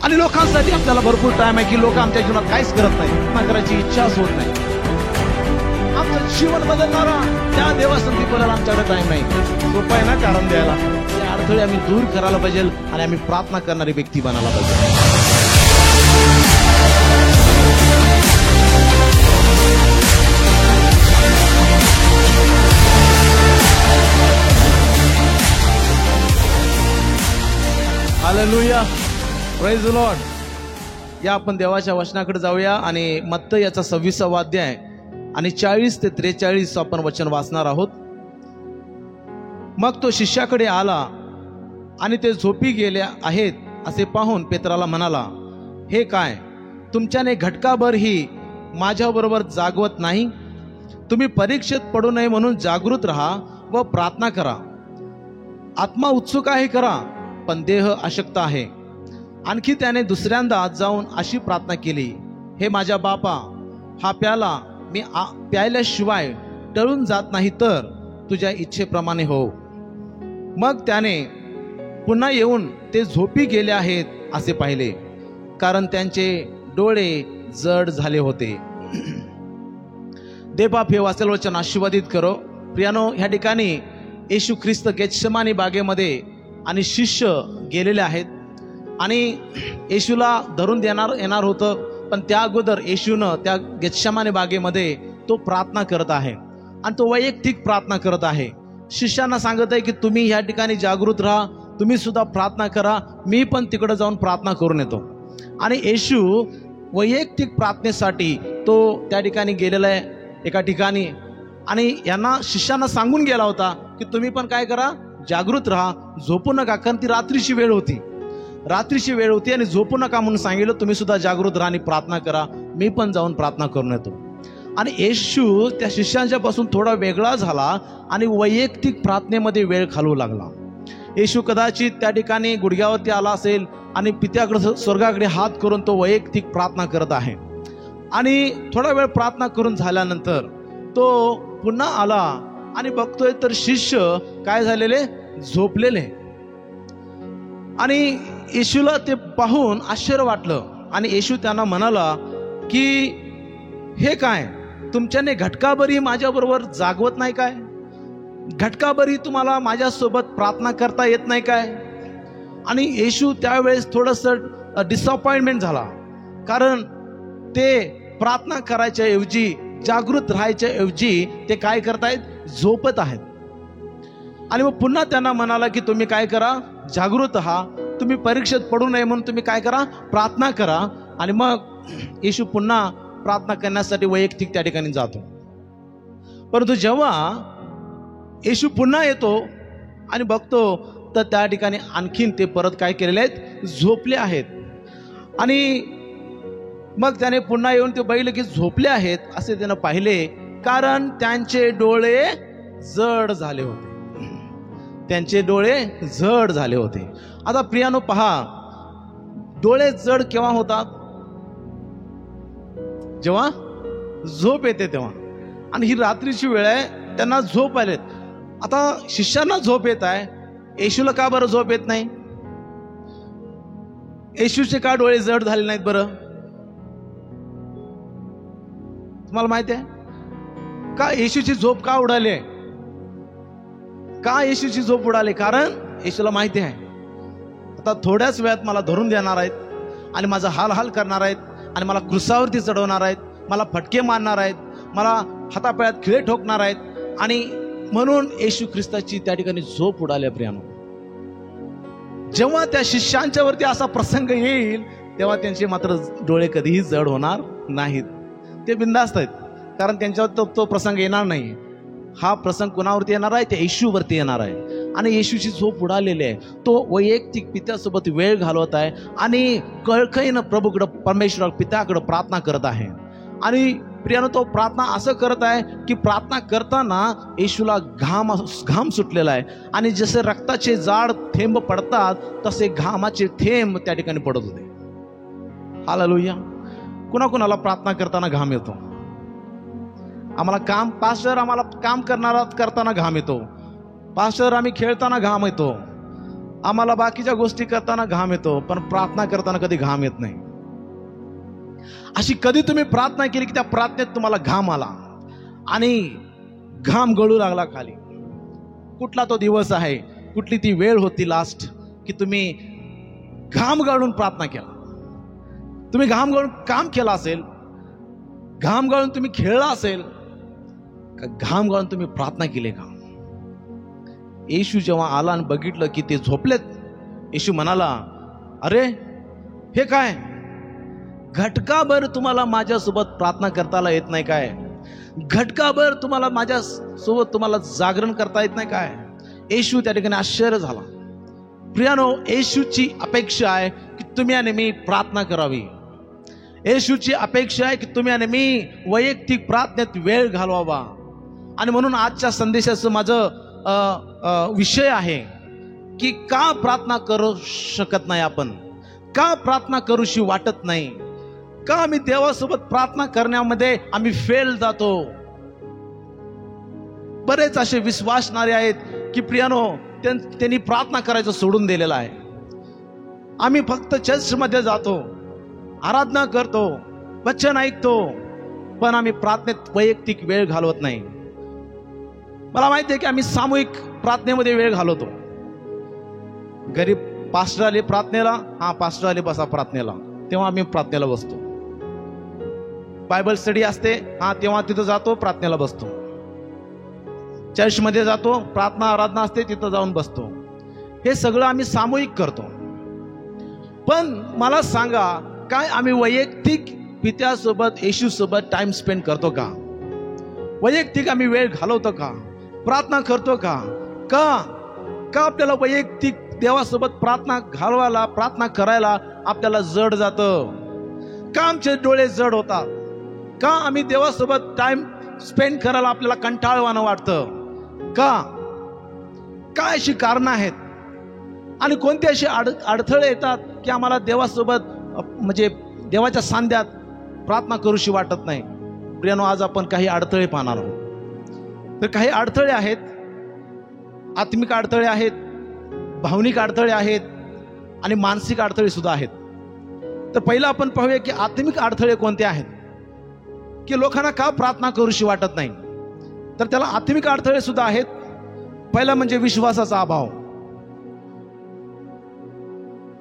आणि लोकांसाठी आपल्याला भरपूर टाइम आहे की लोक आमच्या जीवनात काहीच करत नाही, प्रार्थना करायची इच्छाच होत नाही. आमचं जीवन बदलणारा त्या देवासंधी बोलायला आमच्याकडे टाइम नाही. सोपं आहे ना कारण द्यायला. ते अडथळे आम्ही दूर करायला पाहिजे आणि आम्ही प्रार्थना करणारी व्यक्ती बनायला पाहिजे. Hallelujah, praise the Lord. या आपण देवाच्या वचनाकडे जाऊया आणि मत्ती याचा 26वा अध्याय आणि 40 ते 43 आपण वचन वाचणार आहोत. मग तो शिष्याकडे आला आणि ते झोपी गेले आहेत असे पाहून पेत्राला म्हणाला, हे काय, तुमच्याने घटकाभरही माझ्याबरोबर जागवत नाही? तुम्ही परीक्षेत पडू नये म्हणून जागृत राहा व प्रार्थना करा. आत्मा उत्सुक आहे खरा, पण देह अशक्त आहे. आणखी त्याने दुसऱ्यांदा जाऊन अशी प्रार्थना केली, हे माझ्या बापा, हा प्याला मी प्यायल्याशिवाय टळून जात नाही, तर तुझ्या इच्छेप्रमाणे हो. मग त्याने पुन्हा येऊन ते झोपी गेले आहेत असे पाहिले, कारण त्यांचे डोळे जड झाले होते. देवबाप हे वाचलेलं वचन आशीर्वादित करो. प्रियानो, ह्या ठिकाणी येशू ख्रिस्त गेत्सेमानी बागेमध्ये आणि शिष्य गेलेले आहेत आणि येशूला धरून येणार होतं, पण त्या अगोदर येशूनं त्या गेत्सेमानी बागेमध्ये तो प्रार्थना करत आहे आणि तो वैयक्तिक प्रार्थना करत आहे. शिष्यांना सांगत आहे की तुम्ही ह्या ठिकाणी जागृत राहा, तुम्ही सुद्धा प्रार्थना करा, मी पण तिकडे जाऊन प्रार्थना करून येतो. आणि येशू वैयक्तिक प्रार्थनेसाठी तो त्या ठिकाणी गेलेला आहे एका ठिकाणी आणि यांना शिष्यांना सांगून गेला होता की तुम्ही पण काय करा, जागृत राहा, झोपू नका. कारण ती रात्रीची वेळ होती आणि झोपू नका म्हणून सांगितलं. तुम्ही सुद्धा जागृत राहा आणि प्रार्थना करा, मी पण जाऊन प्रार्थना करून येतो. आणि येशू त्या शिष्यांच्या पासून थोडा वेगळा झाला आणि वैयक्तिक प्रार्थनेमध्ये वेळ घालवू लागला. येशू कदाचित त्या ठिकाणी गुडघ्यावरती आला असेल आणि पित्याकडे स्वर्गाकडे हात करून तो वैयक्तिक प्रार्थना करत आहे. आणि थोडा वेळ प्रार्थना करून झाल्यानंतर तो पुन्हा आला आणि बघतोय तर शिष्य काय झालेले, झोपलेले. आणि येशूला ते पाहून आश्चर्य वाटलं आणि येशू त्यांना म्हणाला की हे काय, तुमच्याने घटकाभरही माझ्याबरोबर जागवत नाही काय? घटकाभरही तुम्हाला माझ्यासोबत प्रार्थना करता येत नाही काय? आणि येशू त्यावेळेस थोडंसं डिसअपॉइंटमेंट झाला, कारण ते प्रार्थना करायच्या ऐवजी, जागृत राहायच्या ऐवजी ते काय करतायत, झोपत आहेत. आणि मग पुन्हा त्यांना म्हणाला की तुम्ही काय करा, जागृत राहा, तुम्ही परीक्षेत पडू नये म्हणून तुम्ही काय करा, प्रार्थना करा. आणि मग येशू पुन्हा प्रार्थना करण्यासाठी वैयक्तिक त्या ठिकाणी जातो. परंतु जेव्हा येशू पुन्हा येतो आणि बघतो तर त्या ठिकाणी आणखीन ते परत काय केलेले आहेत, झोपले आहेत. आणि मग त्याने पुन्हा येऊन ते बघितले की झोपले आहेत असे त्यानं पाहिले, कारण त्यांचे डोळे जड झाले होते. त्यांचे डोळे जड झाले होते. आता प्रियानो पहा, डोळे जड केव्हा होतात, जेव्हा झोप येते तेव्हा. आणि ही रात्रीची वेळ आहे, त्यांना झोप आलेत. आता शिष्यांना झोप येत आहे, येशूला का बरं झोप येत नाही? येशूचे का डोळे जड झाले नाहीत बरं? तुम्हाला माहिती आहे का येशूची झोप का उडाली? का येशूची झोप उडाली? कारण येशूला माहिती आहे आता थोड्याच वेळात मला धरून देणार आहेत आणि माझा हाल करणार आहेत आणि मला क्रुसावरती चढवणार आहेत, मला फटके मारणार आहेत, मला हातापायात खिळे ठोकणार आहेत. आणि म्हणून येशू ख्रिस्ताची त्या ठिकाणी झोप उडाली. प्रियानो, जेव्हा त्या शिष्यांच्या वरती असा प्रसंग येईल तेव्हा त्यांचे मात्र डोळे कधीही जड होणार नाहीत. ते बिनधास्त आहेत, कारण त्यांच्यावर तो प्रसंग येणार नाही. हा प्रसंग कुणावरती येणार आहे? त्या येशूवरती येणार आहे. आणि येशूची झोप उडालेली आहे. तो वैयक्तिक पित्यासोबत वेळ घालवत आहे आणि कळकळीनं प्रभूकडं, परमेश्वर पित्याकडं प्रार्थना करत आहे. आणि प्रियानो, तो प्रार्थना असं करत आहे की प्रार्थना करताना येशूला घाम सुटलेला आहे आणि जसे रक्ताचे जाड थेंब पडतात तसे घामाचे थेंब त्या ठिकाणी पडत होते. हालेलुया. कुणाकुणाला प्रार्थना करताना घाम येतो? आम्हाला काम करताना घाम येतो. पास्टर, आम्ही खेळताना घाम येतो. आम्हाला बाकीच्या गोष्टी करताना घाम येतो, पण प्रार्थना करताना कधी घाम येत नाही. अशी कधी तुम्ही प्रार्थना केली की त्या प्रार्थनेत तुम्हाला घाम आला आणि घाम गळू लागला खाली? कुठला तो दिवस आहे, कुठली ती वेळ होती लास्ट की तुम्ही घाम गाळून प्रार्थना केला? तुम्ही घाम गाळून काम केलं असेल, घाम गाळून तुम्ही खेळला असेल का घाम गाळून तुम्ही प्रार्थना केली का? येशू जेव्हा आला आणि बघितलं की ते झोपलेत, येशू म्हणाला, अरे हे काय, घटकाभर तुम्हाला माझ्यासोबत प्रार्थना करता येत नाही काय? घटकाभर तुम्हाला माझ्यासोबत तुम्हाला जागरण करता येत नाही काय? येशू त्या ठिकाणी आश्चर्य झाला. प्रियानो, येशूची अपेक्षा आहे की तुम्ही आणि मी प्रार्थना करावी. येशूची अपेक्षा आहे की तुम्ही आणि मी वैयक्तिक प्रार्थनेत वेळ घालवावा. आणि म्हणून आजच्या संदेशाचं माझं विषय आहे की का प्रार्थना करू शकत नाही आपण? का प्रार्थना करूशी वाटत नाही? का आम्ही देवासोबत प्रार्थना करण्यामध्ये आम्ही फेल जातो? बरेच असे विश्वासणारे आहेत की प्रियानो, त्यांनी प्रार्थना करायचं सोडून दिलेलं आहे. आम्ही फक्त चर्चमध्ये जातो, आराधना करतो, वचन ऐकतो, पण आम्ही प्रार्थनेत वैयक्तिक वेळ घालवत नाही. मला माहिती आहे की आम्ही सामूहिक प्रार्थनेमध्ये वेळ घालवतो. घरी पास्टर आले प्रार्थनेला, पास्टर आले बसा प्रार्थनेला, तेव्हा आम्ही प्रार्थनेला बसतो. बायबल स्टडी असते, तेव्हा तिथं जातो, प्रार्थनेला बसतो. चर्चमध्ये जातो, प्रार्थना आराधना असते, तिथं जाऊन बसतो. हे सगळं आम्ही सामूहिक करतो. पण मला सांगा, काय आम्ही वैयक्तिक पित्यासोबत, येशूसोबत टाइम स्पेंड करतो का? वैयक्तिक आम्ही वेळ घालवतो का? प्रार्थना करतो का? का आपल्याला वैयक्तिक देवासोबत प्रार्थना घालवायला, प्रार्थना करायला आपल्याला जड जातं? का आमचे डोळे जड होतात? का आम्ही देवासोबत टाइम स्पेंड करायला आपल्याला कंटाळवाणं वाटतं? का अशी कारणं आहेत? आणि कोणते असे अडथळे येतात की आम्हाला देवासोबत म्हणजे देवाच्या सांध्यात प्रार्थना करूशी वाटत नाही? प्रियानो, आज आपण काही अडथळे पाहणार आहोत. तर काही अडथळे आहेत, आत्मिक अडथळे आहेत, भावनिक अडथळे आहेत आणि मानसिक अडथळे सुद्धा आहेत. तर पहिलं आपण पाहूया की आत्मिक अडथळे कोणते आहेत, की लोकांना का प्रार्थना करूशी वाटत नाही. तर त्याला आत्मिक अडथळे सुद्धा आहेत. पहिला म्हणजे विश्वासाचा अभाव.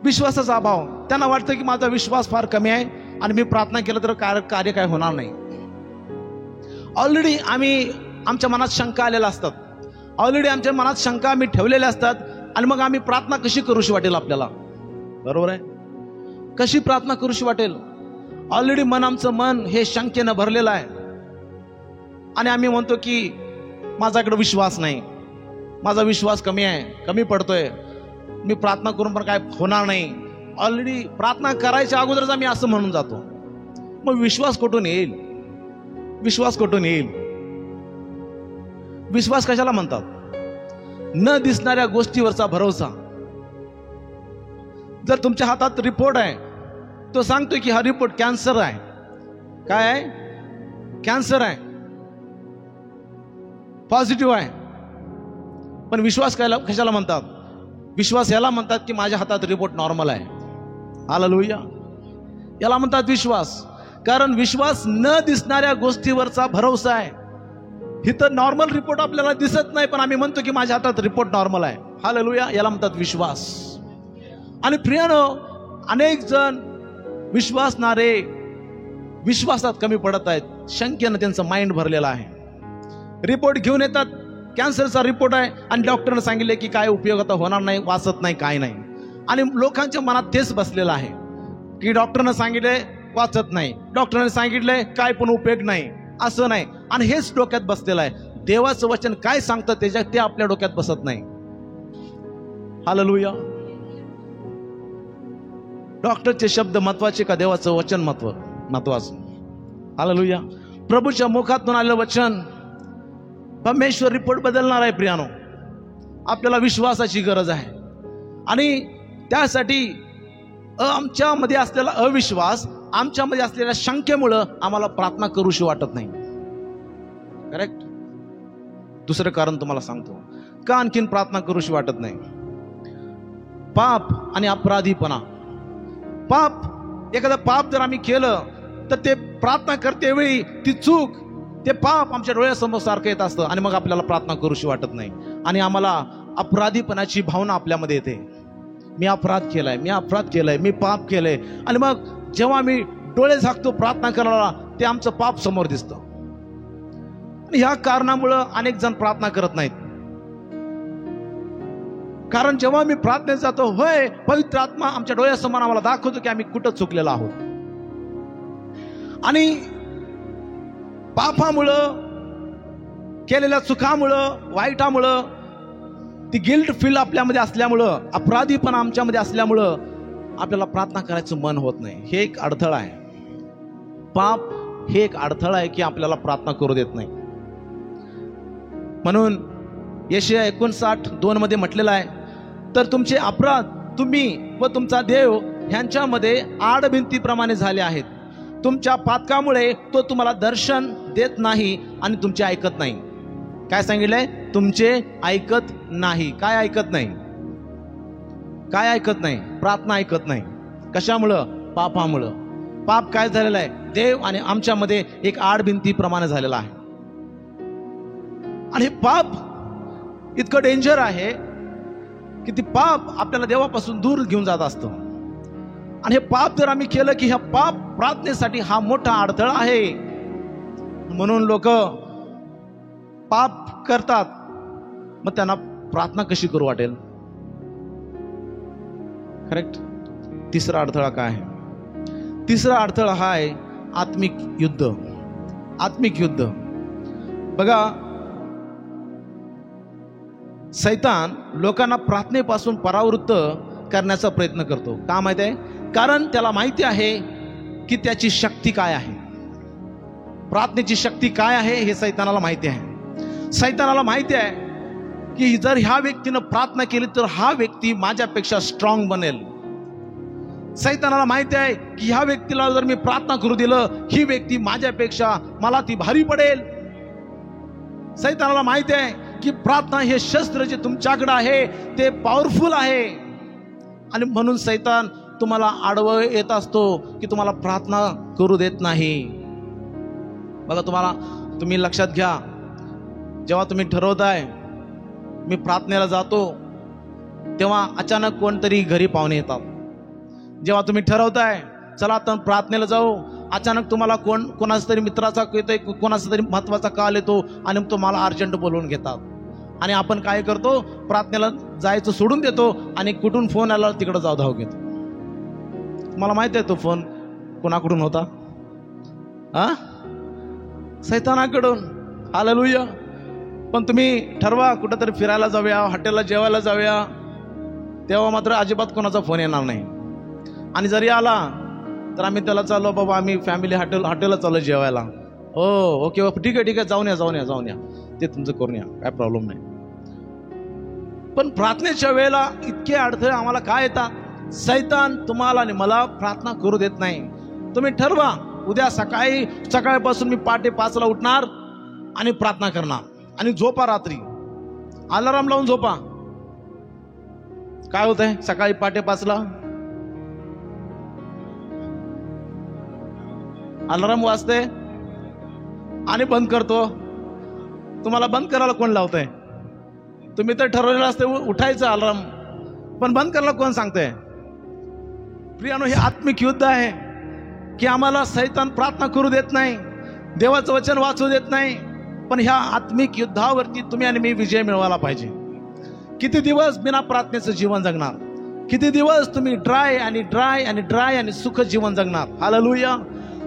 विश्वासाचा अभाव. त्यांना वाटतं की माझा विश्वास फार कमी आहे आणि मी प्रार्थना केलं तर कार्य काय होणार नाही. ऑलरेडी आमच्या मनात शंका आलेल्या असतात, ऑलरेडी आमच्या मनात शंका आम्ही ठेवलेल्या असतात आणि मग आम्ही प्रार्थना कशी करूशी वाटेल आपल्याला? बरोबर आहे, कशी प्रार्थना करूशी वाटेल? ऑलरेडी आमचं मन हे शंकेनं भरलेलं आहे आणि आम्ही म्हणतो की माझ्याकडे विश्वास नाही, माझा विश्वास कमी आहे, कमी पडतोय, मी प्रार्थना करून पण काय होणार नाही. ऑलरेडी प्रार्थना करायच्या अगोदरच आम्ही असं म्हणून जातो. मग विश्वास कुठून येईल? विश्वास कुठून येईल? विश्वास कशाला म्हणतात? न दिसणाऱ्या गोष्टीवरचा भरोसा. जर तुमच्या हातात रिपोर्ट आहे, तो सांगतोय की हा रिपोर्ट कॅन्सर आहे. काय आहे? कॅन्सर आहे, पॉझिटिव्ह आहे. पण विश्वास कशाला म्हणतात? विश्वास याला म्हणतात की माझ्या हातात रिपोर्ट नॉर्मल आहे. हालेलुया. याला म्हणतात विश्वास. कारण विश्वास न दिसणाऱ्या गोष्टीवरचा भरोसा आहे. इथं नॉर्मल रिपोर्ट आपल्याला दिसत नाही, पण आम्ही म्हणतो की माझ्या हातात रिपोर्ट नॉर्मल आहे. हालेलुया. याला म्हणतात विश्वास. आणि प्रियानो, अनेक जण विश्वासणारे विश्वासात कमी पडत आहेत. शंकेनं त्यांचं माइंड भरलेलं आहे. रिपोर्ट घेऊन येतात, कॅन्सरचा रिपोर्ट आहे आणि डॉक्टरने सांगितले की काय उपयोग आता होणार नाही, वाचत नाही, काय नाही. आणि लोकांच्या मनात तेच बसलेलं आहे की डॉक्टरने सांगितले वाचत नाही, डॉक्टरने सांगितले काय पण उपयोग नाही, असं नाही. आणि हेच डोक्यात बसलेलं आहे. देवाचं वचन काय सांगतं ते आपल्या डोक्यात बसत नाही. हालेलुया. डॉक्टरचे शब्द महत्वाचे का देवाचं वचन महत्वाचं? हालेलुया. प्रभूच्या मुखातून आलेलं वचन परमेश्वर रिपोर्ट बदलणार आहे. प्रियानो, आपल्याला विश्वासाची गरज आहे. आणि त्यासाठी आमच्यामध्ये असलेला अविश्वास, आमच्यामध्ये असलेल्या शंकेमुळं आम्हाला प्रार्थना करूशी वाटत नाही. करेक्ट. दुसरं कारण तुम्हाला सांगतो का आणखीन प्रार्थना करूशी वाटत नाही. पाप आणि अपराधीपणा. एखादं पाप जर आम्ही केलं तर ते प्रार्थना करते वेळी ती चूक, ते पाप आमच्या डोळ्यासमोर सारखं येत असतं आणि मग आपल्याला प्रार्थना करूशी वाटत नाही आणि आम्हाला अपराधीपणाची भावना आपल्यामध्ये येते. मी अपराध केलाय, मी पाप केलंय. आणि मग जेव्हा आम्ही डोळे झाकतो प्रार्थना करायला, ते आमचं पाप समोर दिसतं. आणि ह्या कारणामुळं अनेक जण प्रार्थना करत नाहीत. कारण जेव्हा मी प्रार्थनेत जातो, होय, पवित्र आत्मा आमच्या डोळ्यासमोर आम्हाला दाखवतो की आम्ही कुठं चुकलेलो आहोत. आणि पापामुळं, केलेल्या चुकामुळं, वाईटामुळं, ती गिल्ट फील आपल्यामध्ये असल्यामुळं, अपराधीपणा आमच्यामध्ये असल्यामुळं आपल्याला प्रार्थना करायचं मन होत नाही. हे एक अडथळा आहे. पाप हे एक अडथळा आहे की आपल्याला प्रार्थना करू देत नाही. म्हणून यशाया 59:2 मध्ये म्हटलेलं आहे, तर तुमचे अपराध तुम्ही व तुमचा देव ह्यांच्यामध्ये आडभिंतीप्रमाणे झाले आहेत. तुमच्या पातकामुळे तो तुम्हाला दर्शन देत नाही आणि तुमचे ऐकत नाही. काय सांगितलंय? तुमचे ऐकत नाही. काय ऐकत नाही? प्रार्थना ऐकत नाही. कशामुळं? पापामुळं. पाप काय झालेलं आहे? देव आणि आमच्यामध्ये एक आडभिंतीप्रमाणे झालेला आहे. आणि हे पाप इतकं डेंजर आहे की ती पाप आपल्याला देवापासून दूर घेऊन जात असतं. आणि हे पाप जर आम्ही केलं की ह्या पाप प्रार्थनेसाठी हा मोठा अडथळा आहे. म्हणून लोक पाप करतात, मग त्यांना प्रार्थना कशी करू वाटेल? करेक्ट. तिसरा अडथळा काय आहे? तिसरा अडथळा हा आहे आत्मिक युद्ध. बघा, सैतान लोकांना प्रार्थनेपासून परावृत्त करण्याचा प्रयत्न करतो. का माहिती आहे? कारण त्याला माहिती आहे की त्याची शक्ती काय आहे. प्रार्थनेची शक्ती काय आहे हे सैतानाला माहिती आहे. सैतानाला माहिती आहे की जर ह्या व्यक्तीनं प्रार्थना केली तर हा व्यक्ती माझ्यापेक्षा स्ट्रॉंग बनेल. सैतानाला माहिती आहे की ह्या व्यक्तीला जर मी प्रार्थना करू दिलं, ही व्यक्ती माझ्यापेक्षा मला ती भारी पडेल. सैतानाला माहिती आहे की प्रार्थना हे शस्त्र जे तुमच्याकडे आहे ते पॉवरफुल आहे. आणि म्हणून सैतान तुम्हाला आडवं येत असतो की तुम्हाला प्रार्थना करू देत नाही. बघा, तुम्ही लक्षात घ्या, जेव्हा तुम्ही ठरवताय मी प्रार्थनेला जातो, तेव्हा अचानक कोणतरी घरी पाहुणे येतात. जेव्हा तुम्ही ठरवताय चला तर प्रार्थनेला जाऊ, अचानक तुम्हाला कोणाचा तरी मित्राचा येतोय, कोणाचा तरी महत्वाचा कॉल येतो आणि तुम्हाला अर्जंट बोलवून घेतात. आणि आपण काय करतो? प्रार्थनेला जायचं सोडून देतो आणि कुठून फोन आला तिकडे जाऊ धाव घेतो. मला माहिती आहे तो फोन कोणाकडून होता? सैतानाकडून. हालेलुया. पण तुम्ही ठरवा कुठंतरी फिरायला जाऊया, हॉटेलला जेवायला जाऊया, तेव्हा मात्र अजिबात कोणाचा फोन येणार नाही. आणि जरी आला तर आम्ही त्याला चाललो, बाबा आम्ही फॅमिली हॉटेलला चाललो जेवायला. हो, ओके, ठीक आहे, जाऊन या, ते तुमचं करून या, काय प्रॉब्लेम नाही. पण प्रार्थनेच्या वेळेला इतके अडथळे आम्हाला काय येतात? सैतान तुम्हाला आणि मला प्रार्थना करू देत नाही. तुम्ही ठरवा, उद्या सकाळपासून मी पहाटे 5ला उठणार आणि प्रार्थना करणार. आणि झोपा, रात्री अलार्म लावून झोपा. काय होत आहे? सकाळी पहाटे 5ला अलार्म वाजते आणि बंद करतो. तुम्हाला बंद करायला कोण लावतंय? तुम्ही तर ठरवलेलं असते उठायचं अलार्म, पण बंद करायला कोण सांगतंय? प्रियानो, हे आत्मिक युद्ध आहे की आम्हाला सैतान प्रार्थना करू देत नाही, देवाचं वचन वाचू देत नाही. पण ह्या आत्मिक युद्धावरती तुम्ही आणि मी विजय मिळवायला पाहिजे. किती दिवस बिना प्रार्थनेचं जीवन जगणार? किती दिवस तुम्ही ड्राय आणि सुख जीवन जगणार? हालेलुया.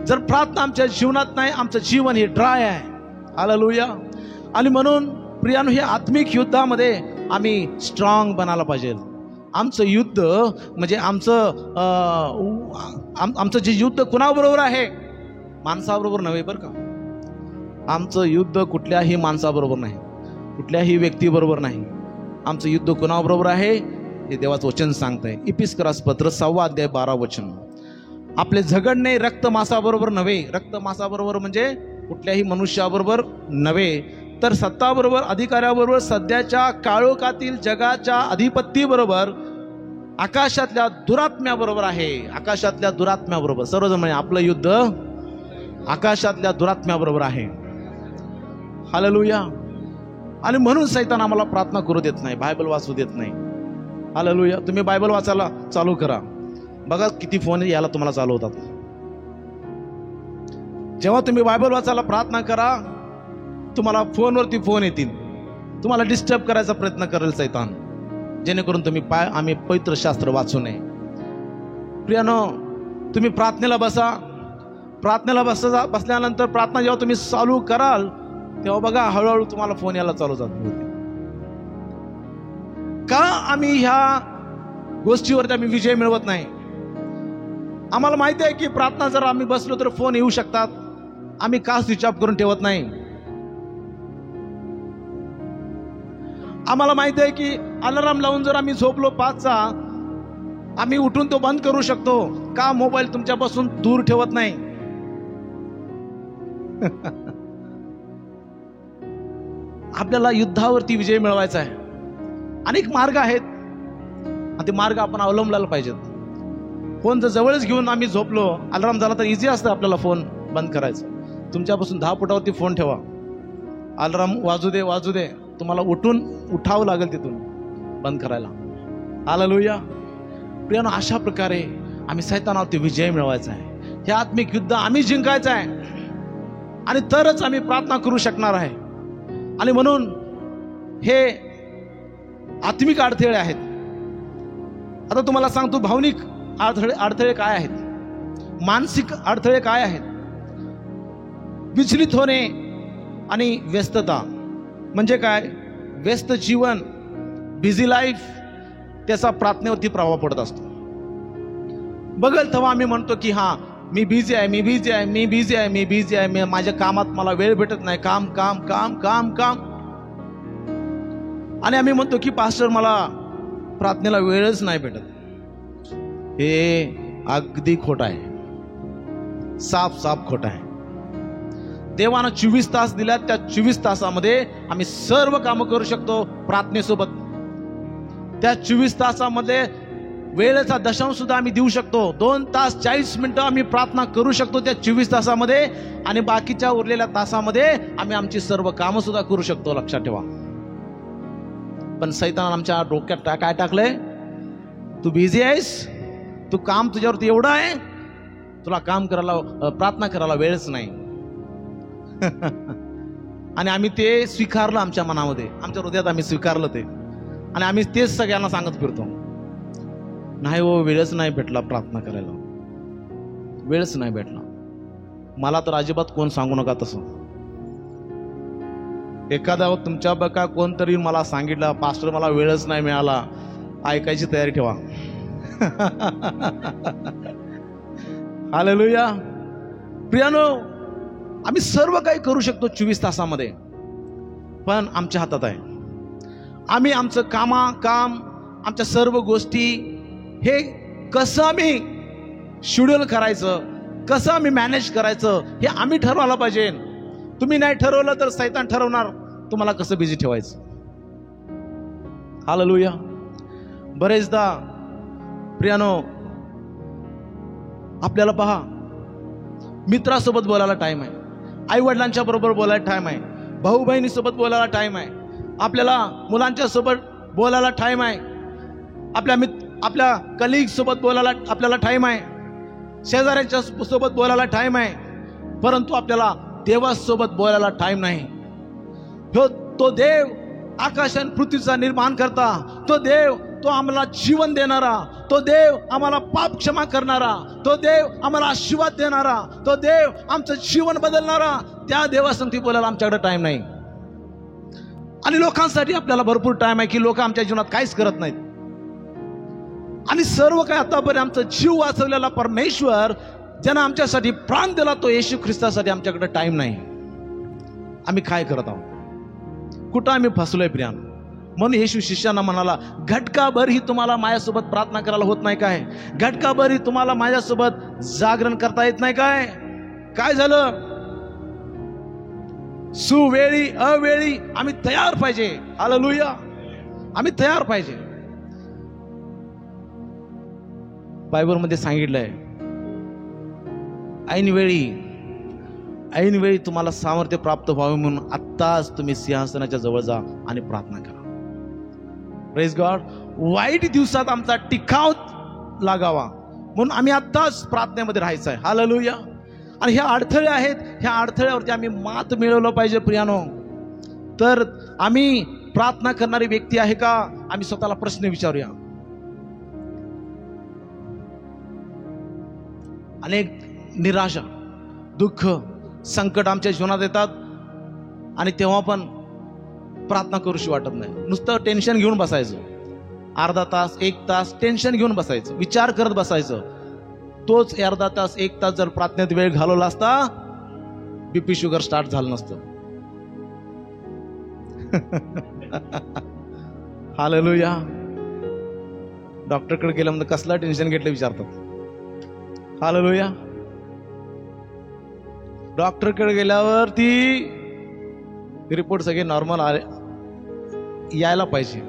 जर प्रार्थना आमच्या जीवनात नाही, आमचं जीवन हे ड्राय आहे. हालेलुया. आणि म्हणून प्रियानो, हे आत्मिक युद्धामध्ये आम्ही स्ट्रॉंग बनायला पाहिजे. आमचं युद्ध म्हणजे आमचं जे युद्ध कुणाबरोबर आहे? माणसाबरोबर नव्हे बरं का. आमचं युद्ध कुठल्याही माणसाबरोबर नाही, कुठल्याही व्यक्तीबरोबर नाही. आमचं युद्ध कुणाबरोबर आहे हे देवाचं वचन सांगतंय. इफिसियन्स पत्र 6:12. आपले झगडणे रक्त मांसाबरोबर नव्हे. रक्त मांसाबरोबर म्हणजे कुठल्याही मनुष्याबरोबर नव्हे, तर सत्ताबरोबर, अधिकाऱ्याबरोबर, सध्याच्या काळोखातील जगाच्या अधिपतीबरोबर आकाशातल्या दुरात्म्याबरोबर आहे. आकाशातल्या दुरात्म्याबरोबर. सर्वजण म्हणे आपलं युद्ध आकाशातल्या दुरात्म्याबरोबर आहे. हालेलुया. आणि म्हणून सैतान आम्हाला प्रार्थना करू देत नाही, बायबल वाचू देत नाही. हालेलुया. तुम्ही बायबल वाचायला चालू करा, बघा किती फोन यायला तुम्हाला चालू होतात. जेव्हा तुम्ही बायबल वाचायला प्रार्थना करा, तुम्हाला फोनवरती फोन येतील, तुम्हाला डिस्टर्ब करायचा प्रयत्न करेल सैतान, जेणेकरून तुम्ही आम्ही पवित्र शास्त्र वाचू नये. प्रियानो, तुम्ही प्रार्थनेला बसा. प्रार्थनेला बसल्यानंतर प्रार्थना जेव्हा तुम्ही चालू कराल, तेव्हा बघा हळूहळू तुम्हाला फोन यायला चालू जातो. का आम्ही ह्या गोष्टीवरती आम्ही विजय मिळवत नाही? आम्हाला माहिती आहे की प्रार्थना जर आम्ही बसलो तर फोन येऊ शकतात. आम्ही का स्विच ऑफ करून ठेवत नाही? आम्हाला माहिती आहे की अलार्म लावून जर आम्ही झोपलो 5चा, आम्ही उठून तो बंद करू शकतो. का मोबाईल तुमच्यापासून दूर ठेवत नाही? आपल्याला युद्धावरती विजय मिळवायचा आहे. अनेक मार्ग आहेत, ते मार्ग आपण अवलंबला पाहिजेत. फोन जर जवळच घेऊन आम्ही झोपलो, अलार्म झाला तर इझी असतं आपल्याला फोन बंद करायचं. तुमच्यापासून 10 फुटावरती फोन ठेवा, अलार्म वाजू दे, तुम्हाला उठावं लागेल तिथून बंद करायला. हालेलुया. प्रियानो, अशा प्रकारे आम्ही सैतानावरती विजय मिळवायचा आहे. हे आत्मिक युद्ध आम्ही जिंकायचं आहे, आणि तरच आम्ही प्रार्थना करू शकणार आहे. आणि म्हणून हे आत्मिक अडथळे आहेत. आता तुम्हाला सांगतो, भावनिक अडथळे काय आहेत, मानसिक अडथळे काय आहेत. विचलित होणे आणि व्यस्तता म्हणजे काय? व्यस्त जीवन, बिझी लाईफ, त्याचा प्रार्थनेवरती प्रभाव पडत असतो. बघल तेव्हा आम्ही म्हणतो की हा मी बिझी आहे, माझ्या कामात मला वेळ भेटत नाही, काम. आणि आम्ही म्हणतो की पास्टर मला प्रार्थनेला वेळच नाही भेटत. हे अगदी खोट आहे, साफ खोट आहे. देवानं 24 तास दिल्यात, त्या 24 तासामध्ये आम्ही सर्व कामं करू शकतो प्रार्थनेसोबत. त्या 24 तासामध्ये वेळेचा दशांश सुद्धा आम्ही देऊ शकतो. 2 तास 40 मिनिटं आम्ही प्रार्थना करू शकतो त्या 24 तासामध्ये, आणि बाकीच्या उरलेल्या तासामध्ये आम्ही आमची सर्व कामं सुद्धा करू शकतो. लक्षात ठेवा. पण सैतान आमच्या डोक्यात काय टाकलंय? तू बिझी आहेस, तू काम तुझ्यावरती एवढं आहे, तुला काम करायला, प्रार्थना करायला वेळच नाही. आणि आम्ही ते स्वीकारलं आमच्या मनामध्ये, आमच्या हृदयात आम्ही स्वीकारलं ते, आणि आम्ही तेच सगळ्यांना सांगत फिरतो, नाही हो, वेळच नाही भेटला प्रार्थना करायला, वेळच नाही भेटला. मला तर अजिबात कोण सांगू नका तसं. एखादा तुमच्या बघा कोणतरी मला सांगितलं, पास्टर मला वेळच नाही मिळाला, ऐकायची तयारी ठेवा. हालेलुया. प्रियानो, आम्ही सर्व काही करू शकतो 24 तासामध्ये, पण आमच्या हातात आहे. आम्ही आमचं काम, आमच्या सर्व गोष्टी हे कसं आम्ही शेड्यूल करायचं, कसं आम्ही मॅनेज करायचं, हे आम्ही ठरवायला पाहिजे. तुम्ही नाही ठरवलं तर सैतान ठरवणार तुम्हाला कसं बिझी ठेवायचं. हालेलुया. बरेचदा प्रियानो, आपल्याला पहा, मित्रासोबत बोलायला टाइम आहे, आई वडिलांच्या बरोबर बोलायला टाइम आहे, भाऊ बहिणीसोबत बोलायला टाइम आहे, आपल्याला मुलांच्या सोबत बोलायला टाइम आहे, आपल्या कलिग सोबत बोलायला आपल्याला टाइम आहे, शेजाऱ्यांच्या सोबत बोलायला टाइम आहे, परंतु आपल्याला देवासोबत बोलायला टाइम नाही. तो देव आकाश आणि पृथ्वीचा निर्माण करता, तो देव, तो आम्हाला जीवन देणारा, तो देव आम्हाला पाप क्षमा करणारा, तो देव आम्हाला आशीर्वाद देणारा, तो देव आमचं जीवन बदलणारा, त्या देवासंगती बोलायला आमच्याकडे टाइम नाही. आणि लोकांसाठी आपल्याला भरपूर टाइम आहे की लोक आमच्या जीवनात काहीच करत नाहीत. आणि सर्व काही आतापर्यंत आमचा जीव वाचवलेला परमेश्वर, ज्यानं आमच्यासाठी प्राण दिला, तो येशू ख्रिस्तासाठी आमच्याकडे टाइम नाही. आम्ही काय करत आहोत? कुठं आम्ही फसलोय प्रियान? म्हणून येशू शिष्यांना म्हणाला, घटकाभरही तुम्हाला माझ्यासोबत प्रार्थना करायला होत नाही काय? घटकाभरही तुम्हाला माझ्यासोबत जागरण करता येत नाही काय? काय झालं? सुवेळी अवेळी आम्ही तयार पाहिजे. हालेलुया. आम्ही तयार पाहिजे. बायबलमध्ये सांगितलंय, ऐनवेळी तुम्हाला सामर्थ्य प्राप्त व्हावे म्हणून आत्ताच तुम्ही सिंहासनाच्या जवळ जा आणि प्रार्थना करा. Praise God. वाईट दिवसात आमचा टिकाव लागावा म्हणून आम्ही आत्ताच प्रार्थनेमध्ये राहायचं आहे. हालेलुया. आणि ह्या अडथळे आहेत, ह्या अडथळ्यावरती आम्ही मात मिळवलं पाहिजे प्रियानो. तर आम्ही प्रार्थना करणारी व्यक्ती आहे का, आम्ही स्वतःला प्रश्न विचारूया. अनेक निराशा, दुःख, संकट आमच्या जीवनात येतात आणि तेव्हा पण प्रार्थना करूशी वाटत नाही. नुसतं टेन्शन घेऊन बसायचं, अर्धा तास 1 तास टेन्शन घेऊन बसायचं, विचार करत बसायचं. तोच अर्धा तास 1 तास जर प्रार्थनेत वेळ घालवला असता, बीपी शुगर स्टार्ट झालं नसतं. हालेलुया. डॉक्टरकडे गेल्यानंतर कसला टेन्शन घेतलं विचारतात. हालेलुया. डॉक्टरकडे गेल्यावर ती रिपोर्ट सगळे नॉर्मल यायला पाहिजे.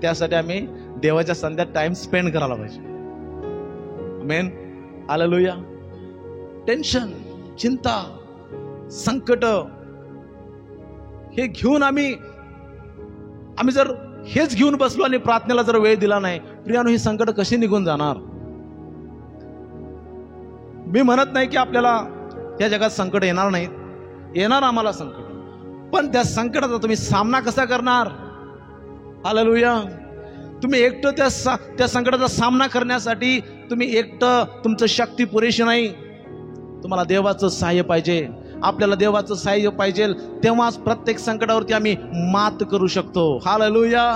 त्यासाठी आम्ही देवाच्या संध्यात टाइम स्पेंड करायला पाहिजे. आमेन. हालेलुया. टेन्शन, चिंता, संकट हे घेऊन आम्ही जर हेच घेऊन बसलो आणि प्रार्थनेला जर वेळ दिला नाही, प्रियानो, ही संकट कशी निघून जाणार? मी म्हणत नाही की आपल्याला या जगात संकट येणार नाहीत, येणार आम्हाला संकट, पण त्या संकटाचा तुम्ही सामना कसा करणार? हालेलुया. तुम्ही एकटं त्या संकटाचा सामना करण्यासाठी तुम्ही एकटं, तुमचं शक्ती पुरेशी नाही. तुम्हाला देवाचं सहाय्य पाहिजे. आपल्याला देवाचं सहाय्य पाहिजे, तेव्हाच प्रत्येक संकटावरती आम्ही मात करू शकतो. हालेलुया.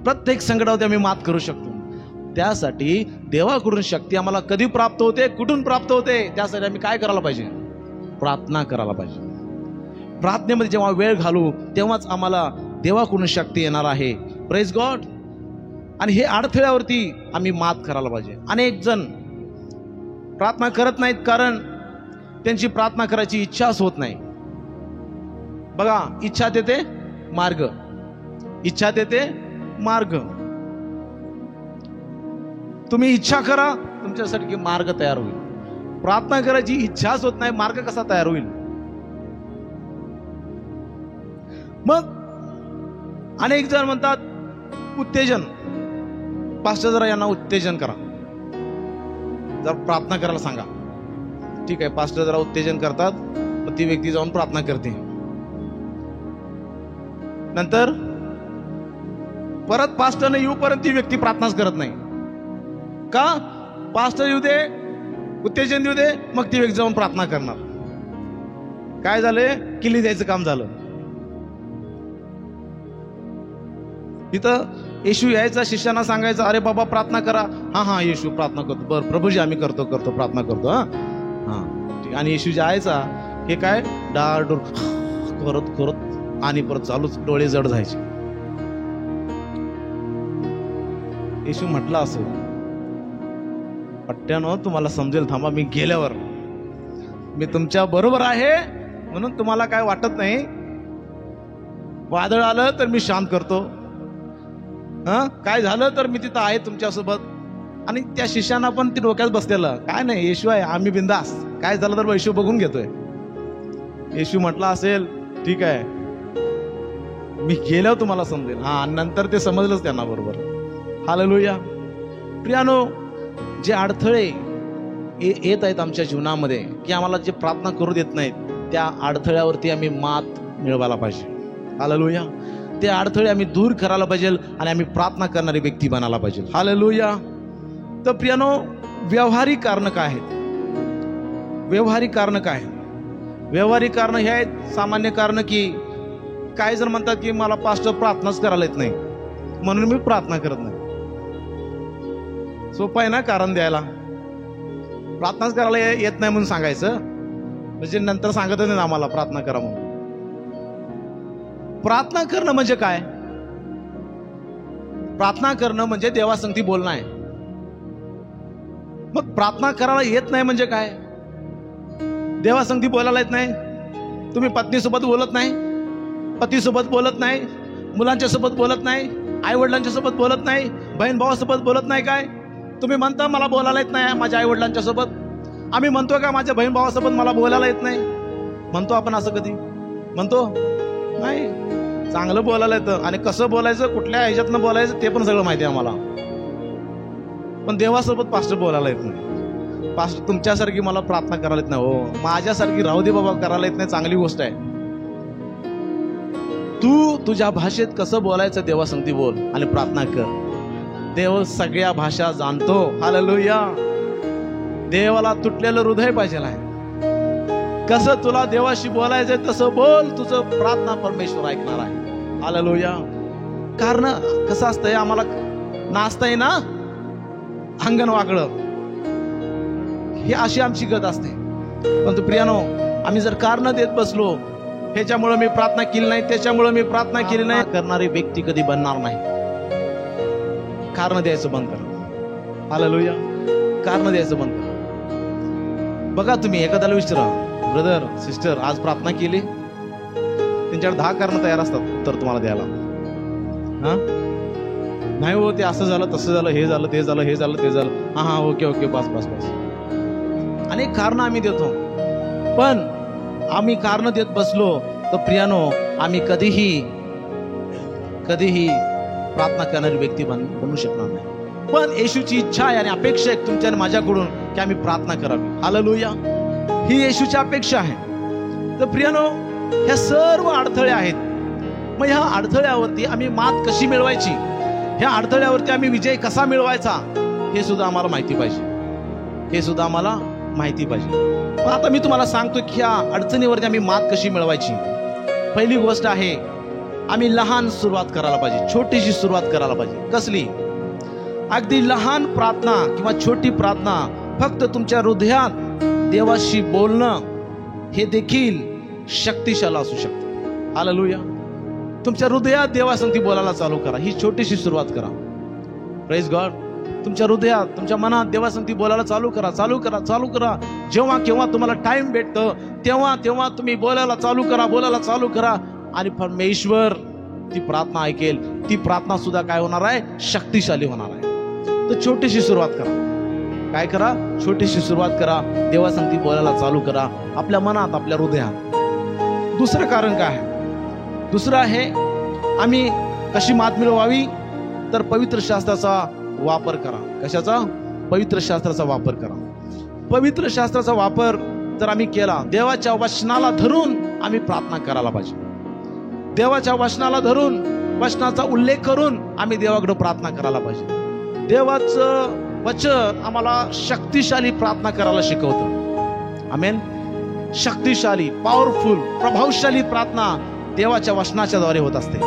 प्रत्येक संकटावरती आम्ही मात करू शकतो. त्यासाठी देवाकडून शक्ती आम्हाला कधी प्राप्त होते, कुठून प्राप्त होते? त्यासाठी आम्ही काय करायला पाहिजे? प्रार्थना करायला पाहिजे. प्रार्थनेमध्ये जेव्हा वेळ घालू तेव्हाच आम्हाला देवाकडून शक्ती येणार आहे. Praise God. आणि हे अडथळ्यावरती आम्ही मात करायला पाहिजे. अनेक जण प्रार्थना करत नाहीत कारण त्यांची प्रार्थना करायची इच्छाच होत नाही. बघा, इच्छा देते मार्ग, इच्छा देते मार्ग. तुम्ही इच्छा करा, तुमच्यासाठी मार्ग तयार होईल. प्रार्थना करायची इच्छाच होत नाही, मार्ग कसा तयार होईल? मग अनेक जण म्हणतात उत्तेजन, पास्टर जरा यांना उत्तेजन करा, जर प्रार्थना करायला सांगा. ठीक आहे, पास्टर जरा उत्तेजन करतात, मग ती व्यक्ती जाऊन प्रार्थना करते. नंतर परत पास्टरने येऊपर्यंत ती व्यक्ती प्रार्थनाच करत नाही. का? पास्टर येऊ दे, उत्तेजन देऊ दे, मग ती व्यक्ती जाऊन प्रार्थना करणार. काय झाले? किल्ली द्यायचं काम झालं. तिथं येशू यायचा, शिष्यांना सांगायचं, अरे बाबा प्रार्थना करा. हा येशू प्रार्थना करतो. बरं प्रभूजी, आम्ही करतो प्रार्थना करतो. हा ठीक. आणि येशू जायचा, हे काय डारडोर करत आणि परत चालूच, डोळे जड जायचे. येशू म्हटलं असं, पट्ट्यानो तुम्हाला समजेल, थांबा, मी गेल्यावर मी तुमच्या बरोबर आहे म्हणून तुम्हाला काय वाटत नाही. वादळ आलं तर मी शांत करतो, काय झालं तर मी तिथं आहे तुमच्यासोबत. आणि त्या शिष्यांना पण ती डोक्यात बसलेलं, काय नाही, येशू आहे, आम्ही बिंदास, काय झालं तर येशू बघून घेतोय. येशू म्हटला असेल, ठीक आहे, मी गेल्यावर तुम्हाला समजेल. नंतर ते समजलंच त्यांना बरोबर. हालेलुया. प्रियानो, जे अडथळे येत आहेत आमच्या जीवनामध्ये, की आम्हाला जे प्रार्थना करू देत नाहीत, त्या अडथळ्यावरती आम्ही मात मिळवायला पाहिजे. हालेलुया. ते अडथळे आम्ही दूर करायला पाहिजे आणि आम्ही प्रार्थना करणारी व्यक्ती बनायला पाहिजे. हालेलुया. तर प्रियानो, व्यावहारिक कारण काय आहेत? व्यावहारिक कारण काय? व्यावहारिक कारण हे आहेत सामान्य कारण, की काही जण म्हणतात की मला पास्टर प्रार्थनाच करायला येत नाही म्हणून मी प्रार्थना करत नाही. सोपं आहे ना कारण द्यायला. प्रार्थनाच करायला येत नाही म्हणून सांगायचं, म्हणजे नंतर सांगतच नाही आम्हाला प्रार्थना करा म्हणून. प्रार्थना करणं म्हणजे काय? प्रार्थना करणं म्हणजे देवासंगती बोलणं आहे. मग प्रार्थना करायला येत नाही म्हणजे काय? देवासंगती बोलायला येत नाही. तुम्ही पत्नीसोबत बोलत नाही, पतीसोबत बोलत नाही, मुलांच्या सोबत बोलत नाही, आई वडिलांच्या सोबत बोलत नाही, बहीण भावासोबत बोलत नाही. काय तुम्ही म्हणता मला बोलायला येत नाही माझ्या आई वडिलांच्या सोबत. आम्ही म्हणतो का माझ्या बहीण भावासोबत मला बोलायला येत नाही? म्हणतो आपण असं कधी? म्हणतो नाही. चांगलं बोलायला येतं आणि कसं बोलायचं, कुठल्या ह्याच्यातनं बोलायचं ते पण सगळं माहिती आहे आम्हाला. पण देवासोबत पास्टर बोलायला येत नाही. पास्टर तुमच्यासारखी मला प्रार्थना करायला येत नाही. हो, माझ्यासारखी राहू दे बाबा, करायला येत नाही, चांगली गोष्ट आहे. तू तुझ्या भाषेत कसं बोलायचं देवासंगती बोल आणि प्रार्थना कर. देव सगळ्या भाषा जाणतो. हालेलुया. देवाला तुटलेलं हृदय पाहिजे आहे. कसं तुला देवाशी बोलायचंय तसं बोल, तुझं प्रार्थना परमेश्वर ऐकणार आहे. हालेलुया. कारण कसं असतंय, आम्हाला नाचताय ना अंगण वाकडं, ही अशी आमची गत असते. परंतु प्रियानो, आम्ही जर कारण देत बसलो, ह्याच्यामुळे मी प्रार्थना केली नाही, त्याच्यामुळे मी प्रार्थना केली नाही, करणारी व्यक्ती कधी बनणार नाही. कारण द्यायचं बंद करा. हालेलुया. कारण द्यायचं बंद करा. बघा, तुम्ही एखाद्याला विचारा, ब्रदर सिस्टर आज प्रार्थना केली, त्यांच्याकडे 10 कारण तयार असतात उत्तर तुम्हाला द्यायला. हा नाही हो, ते असं झालं, तसं झालं, हे झालं, ते झालं, हे झालं, ते झालं. हा ओके ओके, बस बस बस. अनेक कारण आम्ही देतो. पण आम्ही कारण देत बसलो तर प्रियानो, आम्ही कधीही प्रार्थना करणारी व्यक्ती बनू शकणार नाही. पण येशूची इच्छा आहे आणि अपेक्षा आहे तुमच्या आणि माझ्याकडून की आम्ही प्रार्थना करावी. हालेलुया. ही येशूची अपेक्षा आहे. तर प्रियानो, ह्या सर्व अडथळे आहेत. मग ह्या अडथळ्यावरती आम्ही मात कशी मिळवायची, ह्या अडथळ्यावरती आम्ही विजय कसा मिळवायचा, हे सुद्धा आम्हाला माहिती पाहिजे. हे सुद्धा आम्हाला माहिती पाहिजे. आता मी तुम्हाला सांगतो की ह्या अडचणीवरती आम्ही मात कशी मिळवायची. पहिली गोष्ट आहे, आम्ही लहान सुरुवात करायला पाहिजे, छोटीशी सुरुवात करायला पाहिजे. कसली? अगदी लहान प्रार्थना किंवा छोटी प्रार्थना, फक्त तुमच्या हृदयात देवाशी बोलणं, हे देखील शक्तिशाली असू शकते. हालेलुया. तुमच्या हृदयात देवासंगती बोलायला चालू करा. ही छोटीशी सुरुवात करा. Praise God. तुमच्या हृदयात, तुमच्या मनात देवासंगती बोलायला चालू करा, चालू करा, चालू करा. जेव्हा केव्हा तुम्हाला टाइम भेटतं तेव्हा तेव्हा तुम्ही बोलायला चालू करा, बोलायला चालू करा. आणि परमेश्वर ती प्रार्थना ऐकेल. ती प्रार्थना सुद्धा काय होणार आहे? शक्तिशाली होणार आहे. तर छोटीशी सुरुवात करा. काय करा? छोटीशी सुरुवात करा. देवासंगती बोलायला चालू करा, आपल्या मनात, आपल्या हृदयात. दुसरं कारण काय आहे? दुसरं आहे, आम्ही कशी मात मिळवावी, तर पवित्र शास्त्राचा वापर करा. कशाचा? पवित्र शास्त्राचा वापर करा. पवित्र शास्त्राचा वापर जर आम्ही केला, देवाच्या वचनाला धरून आम्ही प्रार्थना करायला पाहिजे. देवाच्या वचनाला धरून, वचनाचा उल्लेख करून आम्ही देवाकडे प्रार्थना करायला पाहिजे. देवाचं वचन आम्हाला शक्तिशाली प्रार्थना करायला शिकवतं. आमेन. शक्तिशाली, पॉवरफुल, प्रभावशाली प्रार्थना देवाच्या वचनाच्या द्वारे होत असते.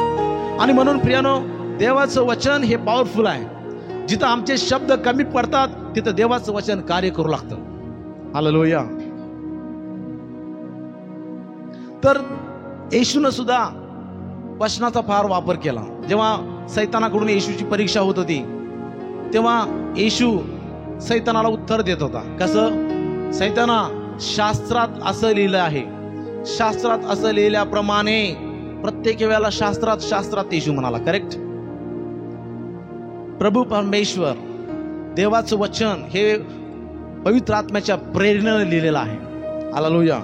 आणि म्हणून प्रियानो, देवाचं वचन हे पॉवरफुल आहे. जिथं आमचे शब्द कमी पडतात तिथं देवाचं वचन कार्य करू लागतं. हालेलुया. तर येशूनं सुद्धा वचनाचा फार वापर केला. जेव्हा सैतानाकडून येशूची परीक्षा होत होती, तेव्हा येशू सैतानाला उत्तर देत होता. कसं? सैताना, शास्त्रात असं लिहिलं आहे, शास्त्रात असं लिहिल्याप्रमाणे. प्रत्येक वेळेला शास्त्रात येशू म्हणाला. करेक्ट. प्रभू परमेश्वर, देवाचं वचन हे पवित्र आत्म्याच्या प्रेरणेने लिहिलेलं आहे. हालेलुया.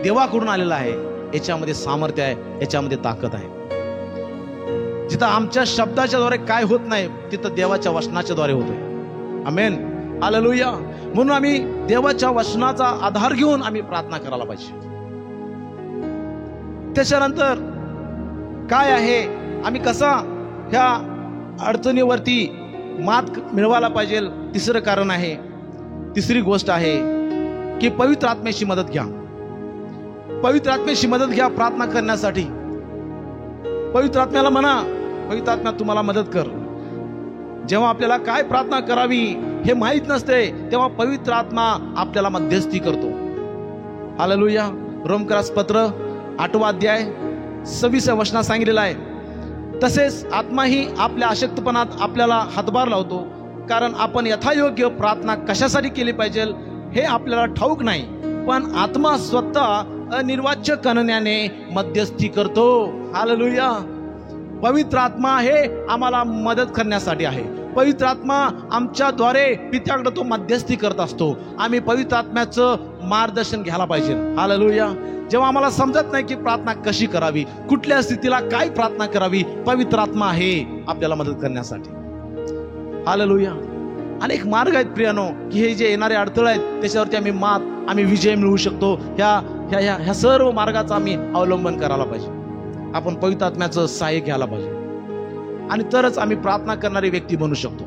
देवाकडून आलेलं आहे. याच्यामध्ये सामर्थ्य आहे, याच्यामध्ये ताकद आहे. जिथं आमच्या शब्दाच्या द्वारे काय होत नाही, तिथं देवाच्या वचनाच्या द्वारे होतोय. आमेन. हालेलुया. म्हणून आम्ही देवाच्या वचनाचा आधार घेऊन आम्ही प्रार्थना करायला पाहिजे. त्याच्यानंतर काय आहे, आम्ही कसा ह्या अडचणीवरती मात मिळवायला पाहिजे. तिसरं कारण आहे, तिसरी गोष्ट आहे की पवित्र आत्म्याची मदत घ्या. पवित्र आत्म्याची मदत घ्या प्रार्थना करण्यासाठी. पवित्र आत्म्याला म्हणा, पवित्र आत्मा तुम्हाला मदत कर. जेव्हा आपल्याला काय प्रार्थना करावी हे माहित नसते, तेव्हा पवित्र आत्मा आपल्याला मध्यस्थी करतो. हालेलुया. रोमकरास पत्र 8वा अध्याय 26व्या वचनात सांगितलेलं आहे. तसेच आत्माही आपल्या अशक्तपणात आपल्याला हातभार लावतो, कारण आपण यथायोग्य प्रार्थना कशासाठी केली पाहिजे हे आपल्याला ठाऊक नाही, पण आत्मा स्वतः अनिर्वाच्य कणण्याने मध्यस्थी करतो. हालेलुया. पवित्र आत्मा हे आम्हाला मदत करण्यासाठी आहे. पवित्र आत्मा आमच्याद्वारे पित्याकडे तो मध्यस्थी करत असतो. आम्ही पवित्र आत्म्याचं मार्गदर्शन घ्यायला पाहिजे. हालेलुया. जेव्हा आम्हाला समजत नाही की प्रार्थना कशी करावी, कुठल्या स्थितीला काय प्रार्थना करावी, पवित्र आत्मा आहे आपल्याला मदत करण्यासाठी. हालेलुया. अनेक मार्ग आहेत प्रियानो, की हे जे येणारे अडथळे आहेत त्याच्यावरती आम्ही विजय मिळवू शकतो. ह्या सर्व मार्गाचा आम्ही अवलंबन करायला पाहिजे. आपण पवित्र आत्म्याचं सहाय्य घ्यायला पाहिजे आणि तरच आम्ही प्रार्थना करणारी व्यक्ती बनू शकतो.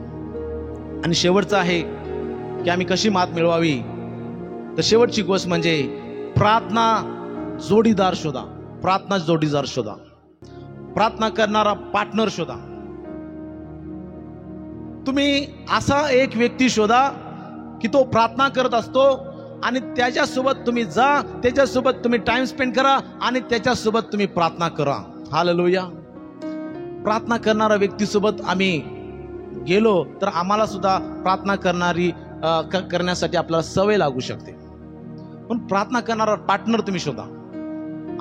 आणि शेवटचं आहे की आम्ही कशी मात मिळवावी, तर शेवटची गोष्ट म्हणजे प्रार्थना जोडीदार शोधा. प्रार्थना जोडीदार शोधा. प्रार्थना करणारा पार्टनर शोधा. तुम्ही असा एक व्यक्ती शोधा की तो प्रार्थना करत असतो आणि त्याच्यासोबत तुम्ही जा, त्याच्यासोबत तुम्ही टाइम स्पेंड करा आणि त्याच्यासोबत तुम्ही प्रार्थना करा. हालेलुया. प्रार्थना करणाऱ्या व्यक्तीसोबत आम्ही गेलो तर आम्हाला सुद्धा प्रार्थना करण्यासाठी आपल्याला सवय लागू शकते. पण प्रार्थना करणारा पार्टनर तुम्ही शोधा.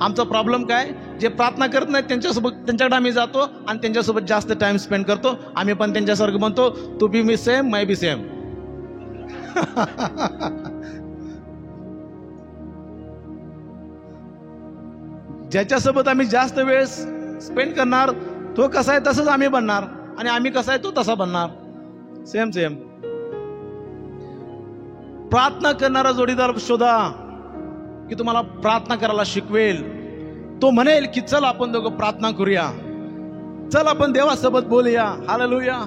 आमचा प्रॉब्लेम काय, जे प्रार्थना करत नाहीत त्यांच्याकडे आम्ही जातो आणि त्यांच्यासोबत जास्त टाइम स्पेंड करतो. आम्ही पण त्यांच्यासारखं म्हणतो, तू बी मी सेम, मै बी सेम. ज्याच्यासोबत आम्ही जास्त वेळ स्पेंड करणार तो कसा आहे तसंच आम्ही बनणार आणि आम्ही कसा आहे तो तसा बनणार. सेम. प्रार्थना करणारा जोडीदार शोधा की तुम्हाला प्रार्थना करायला शिकवेल. तो म्हणेल की चल आपण दोघं प्रार्थना करूया, चल आपण देवासोबत बोलूया. हालेलुया.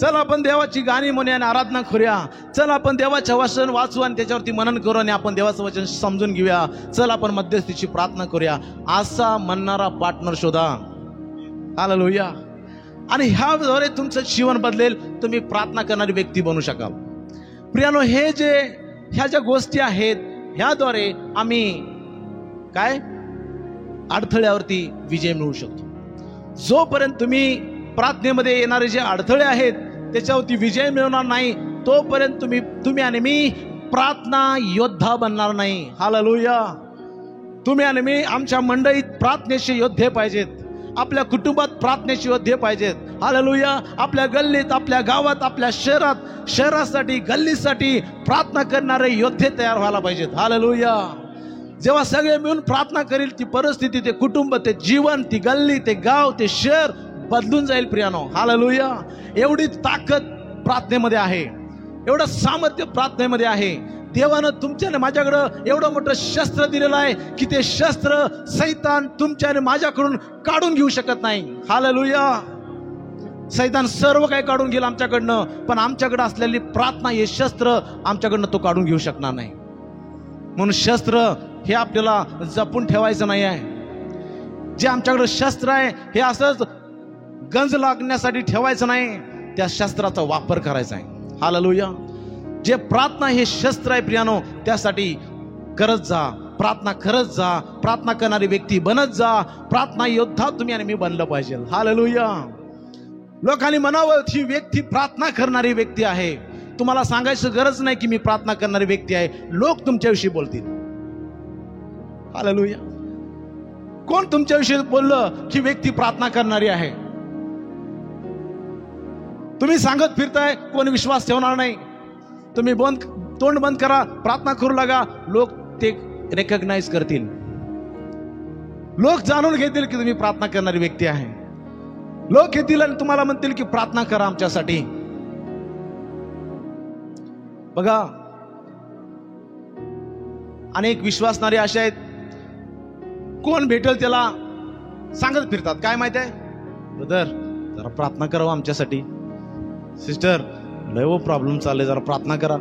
चल आपण देवाची गाणी म्हणूया आणि आराधना करूया. चल आपण देवाचं वचन वाचू आणि त्याच्यावरती मनन करू आणि आपण देवाचं वचन समजून घेऊया. चल आपण मध्यस्थीची प्रार्थना करूया. असा म्हणणारा पार्टनर शोधा. हालेलुया. आणि ह्याद्वारे तुमचं जीवन बदलेल. तुम्ही प्रार्थना करणारी व्यक्ती बनू शकाल. प्रियानो, ह्या ज्या गोष्टी आहेत ह्याद्वारे आम्ही काय अडथळ्यावरती विजय मिळवू शकतो. जोपर्यंत तुम्ही प्रार्थनेमध्ये येणारे जे अडथळे आहेत त्याच्यावरती विजय मिळवणार नाही तोपर्यंत तुम्ही आणि मी प्रार्थना योद्धा बनणार नाही. हालेलुया. तुम्ही आणि मी आमच्या मंडळीत प्रार्थनेचे योद्धे पाहिजेत. आपल्या कुटुंबात प्रार्थनेचे योद्धे पाहिजेत. हालेलुया. आपल्या गल्लीत, आपल्या गावात, आपल्या शहरासाठी, गल्लीसाठी प्रार्थना करणारे योद्धे तयार व्हायला पाहिजेत. हालेलुया. जेव्हा सगळे मिळून प्रार्थना करील ती परिस्थिती, ते कुटुंब, ते जीवन, ती गल्ली, ते गाव, ते शहर बदलून जाईल प्रियानो. हालेलुया. एवढी ताकद प्रार्थनेमध्ये आहे, एवढं सामर्थ्य प्रार्थनेमध्ये आहे. देवानं तुमच्याने माझ्याकडं एवढं मोठं शस्त्र दिलेलं आहे की ते शस्त्र सैतान तुमच्याने माझ्याकडून काढून घेऊ शकत नाही. हालेलुया. सैतान सर्व काही काढून घेईल आमच्याकडनं, पण आमच्याकडे असलेली प्रार्थना हे शस्त्र आमच्याकडनं तो काढून घेऊ शकणार नाही. म्हणून शस्त्र हे आपल्याला जपून ठेवायचं नाही आहे. जे आमच्याकडे शस्त्र आहे हे असंच गंज लागण्यासाठी ठेवायचं नाही, त्या शस्त्राचा वापर करायचा आहे. हालेलुया. जे प्रार्थना हे शस्त्र आहे प्रियानो, त्यासाठी करत जा, प्रार्थना करत जा, प्रार्थना करणारी व्यक्ती बनत जा. प्रार्थना योद्धा तुम्ही आणि मी बनलं पाहिजे. हालेलुया. लोकांनी म्हणावं ही व्यक्ती प्रार्थना करणारी व्यक्ती आहे. तुम्हाला सांगायचं गरज नाही की मी प्रार्थना करणारी व्यक्ती आहे. लोक तुमच्याविषयी बोलतील. हालेलुया. कोण तुमच्याविषयी बोललं की व्यक्ती प्रार्थना करणारी आहे? तुम्ही सांगत फिरताय, कोण विश्वास ठेवणार नाही. तुम्ही तोंड बंद करा, प्रार्थना करू लागा, लोक ते रेकग्नाइज करतील. लोक जाणून घेतील की तुम्ही प्रार्थना करणारी व्यक्ती आहे. लोक येतील आणि तुम्हाला म्हणतील की प्रार्थना करा आमच्यासाठी. बघा, अनेक विश्वासणारे असे आहेत, कोण भेटेल त्याला सांगत फिरतात. काय माहित आहे, ब्रदर जरा प्रार्थना करावं आमच्यासाठी. सिस्टर लय वो प्रॉब्लेम चालले, जरा प्रार्थना करा.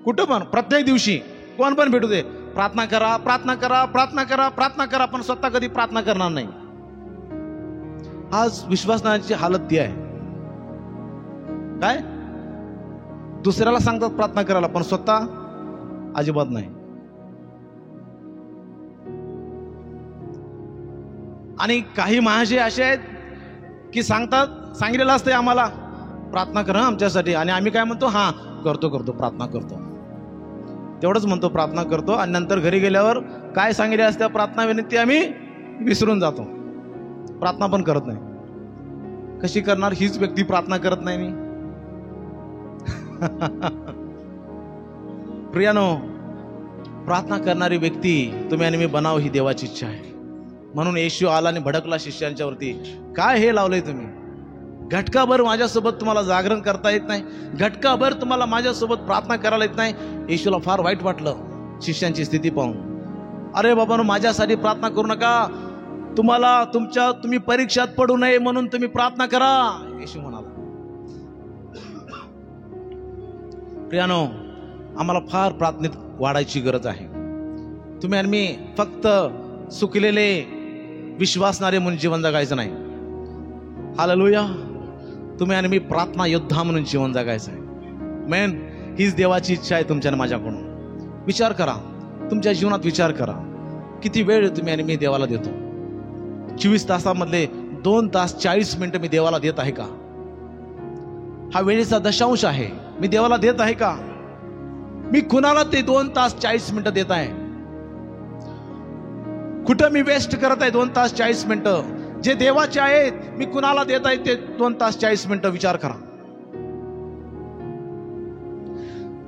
कुठं पण प्रत्येक दिवशी कोण पण भेटू दे, प्रार्थना करा, प्रार्थना करा, प्रार्थना करा, प्रार्थना करा, पण स्वतः कधी प्रार्थना करणार नाही. आज विश्वासनाची हालत ती आहे. काय दुसऱ्याला सांगतात प्रार्थना करायला, पण स्वतः अजिबात नाही. आणि काही महाशय असे आहेत की सांगितलेलं असते आम्हाला प्रार्थना करा आमच्यासाठी, आणि आम्ही काय म्हणतो, हा करतो प्रार्थना करतो, तेवढंच म्हणतो प्रार्थना करतो, आणि नंतर घरी गेल्यावर काय सांगितले असत्या प्रार्थना विनंती आम्ही विसरून जातो, प्रार्थना पण करत नाही. कशी करणार? हीच व्यक्ती प्रार्थना करत नाही मी. प्रियानो, प्रार्थना करणारी व्यक्ती तुम्ही आणि मी बनाव ही देवाची इच्छा आहे. म्हणून येशू आला आणि भडकला शिष्यांच्यावरती. काय हे लावलंय तुम्ही? घटकाभर माझ्यासोबत तुम्हाला जागरण करता येत नाही, घटकाभर तुम्हाला माझ्यासोबत प्रार्थना करायला येत नाही. येशूला फार वाईट वाटलं शिष्यांची स्थिती पाहून. अरे बाबांनो, माझ्यासाठी प्रार्थना करू नका, तुम्ही परीक्षात पडू नये म्हणून तुम्ही प्रार्थना करा, येशू म्हणाला. प्रियानो, आम्हाला फार प्रार्थनेत वाढायची गरज आहे. तुम्ही आणि मी फक्त सुकलेले विश्वासणारे म्हणून जीवन जगायचं नाही. हालेलुया. तुम्ही आणि मी प्रार्थना योद्धा म्हणून जीवन जगायचं आहे. मेन हीच देवाची इच्छा आहे तुमच्या आणि माझ्याकडून. विचार करा, तुमच्या जीवनात विचार करा, किती वेळ तुम्ही आणि मी देवाला देतो. 24 तासामधले 2 तास 40 मिनिटं मी देवाला देत आहे का? हा वेळेचा दशांश आहे. मी देवाला देत आहे का? मी कुणाला ते 2 तास 40 मिनिटं देत आहे? कुठं मी वेस्ट करत आहे 2 तास 40 मिनिटं? जे देवाचे आहेत मी कुणाला देत आहे ते 2 तास 40 मिनिटं? विचार करा.